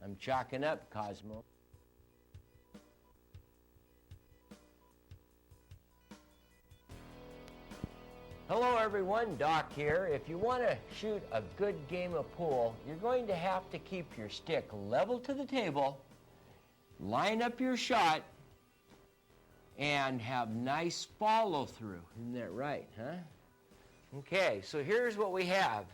I'm chalking up, Cosmo. Hello everyone, Doc here. If you want to shoot a good game of pool, you're going to have to keep your stick level to the table, line up your shot, and have nice follow through. Isn't that right, huh? Okay, so here's what we have.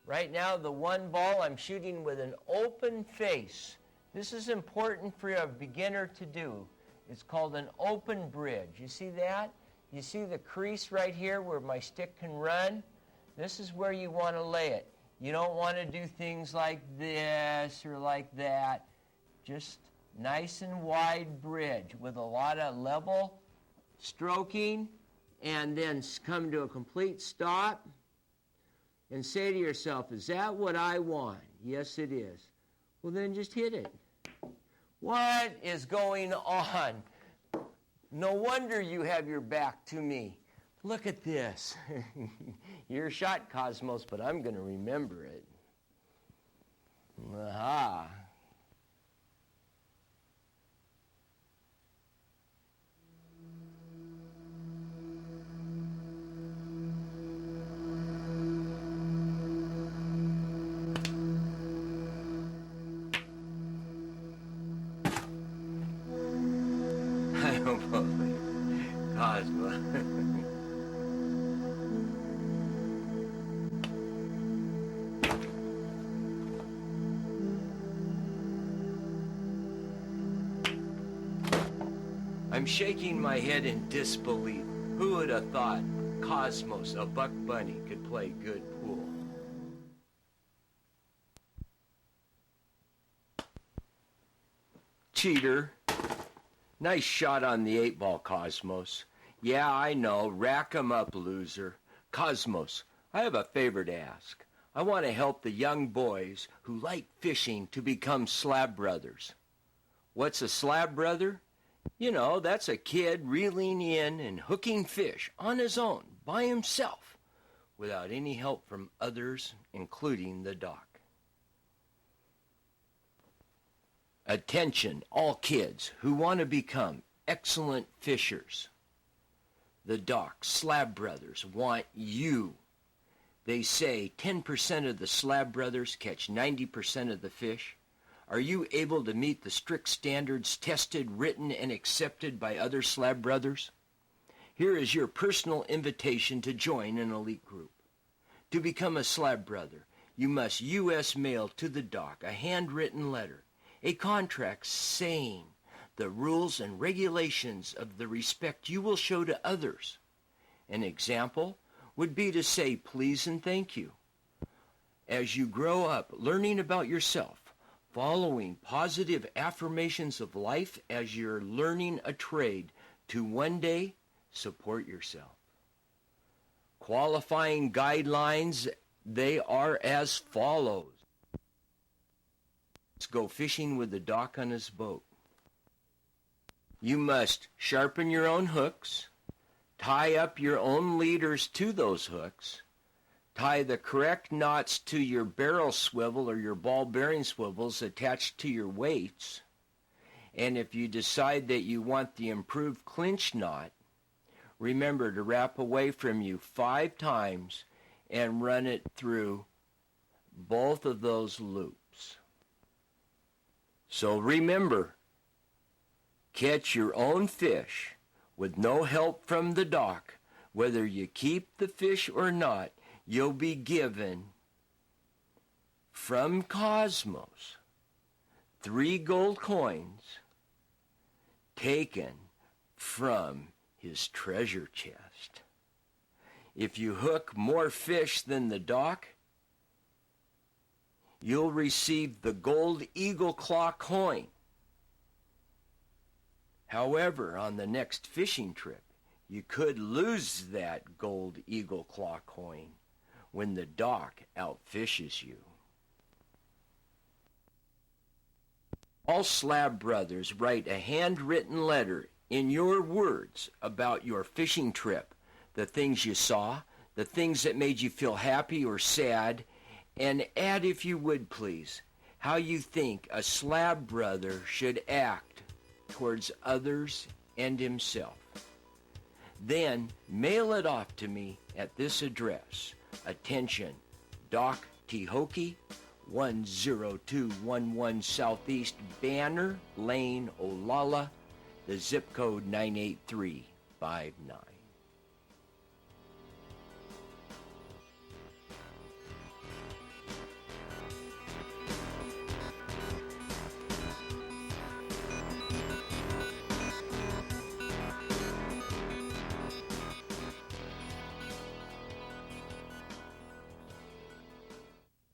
Right now, the one ball I'm shooting with an open face. This is important for a beginner to do. It's called an open bridge. You see that? You see the crease right here where my stick can run? This is where you want to lay it. You don't want to do things like this or like that. Just nice and wide bridge with a lot of level stroking, and then come to a complete stop and say to yourself, is that what I want? Yes, it is. Well, then just hit it. What is going on? No wonder you have your back to me. Look at this. Your shot, Cosmos, but I'm going to remember it. Aha. I don't believe Cosmo. I'm shaking my head in disbelief. Who would have thought Cosmos, a buck bunny, could play good pool? Cheater. Nice shot on the 8-ball, Cosmos. Yeah, I know. Rack 'em up, loser. Cosmos, I have a favor to ask. I want to help the young boys who like fishing to become slab brothers. What's a slab brother? You know, that's a kid reeling in and hooking fish on his own, by himself, without any help from others, including the doc. Attention, all kids who want to become excellent fishers. The Doc Slab Brothers want you. They say 10% of the Slab Brothers catch 90% of the fish. Are you able to meet the strict standards tested, written, and accepted by other Slab Brothers? Here is your personal invitation to join an elite group. To become a Slab Brother, you must U.S. mail to the Doc a handwritten letter, a contract saying the rules and regulations of the respect you will show to others. An example would be to say please and thank you. As you grow up learning about yourself, following positive affirmations of life as you're learning a trade to one day support yourself. Qualifying guidelines, they are as follows. Let's go fishing with the Doc on his boat. You must sharpen your own hooks, tie up your own leaders to those hooks, tie the correct knots to your barrel swivel or your ball bearing swivels attached to your weights, and if you decide that you want the improved clinch knot, remember to wrap away from you 5 times and run it through both of those loops. So remember, catch your own fish with no help from the Doc. Whether you keep the fish or not, you'll be given from Cosmos 3 gold coins taken from his treasure chest. If you hook more fish than the Doc, you'll receive the gold eagle claw coin. However, on the next fishing trip, you could lose that gold eagle claw coin when the Doc outfishes you. All Slab Brothers write a handwritten letter in your words about your fishing trip, the things you saw, the things that made you feel happy or sad, and add, if you would please, how you think a slab brother should act towards others and himself. Then mail it off to me at this address. Attention, Doc Thoke, 10211 Southeast Banner Lane, Olalla, the zip code 98359.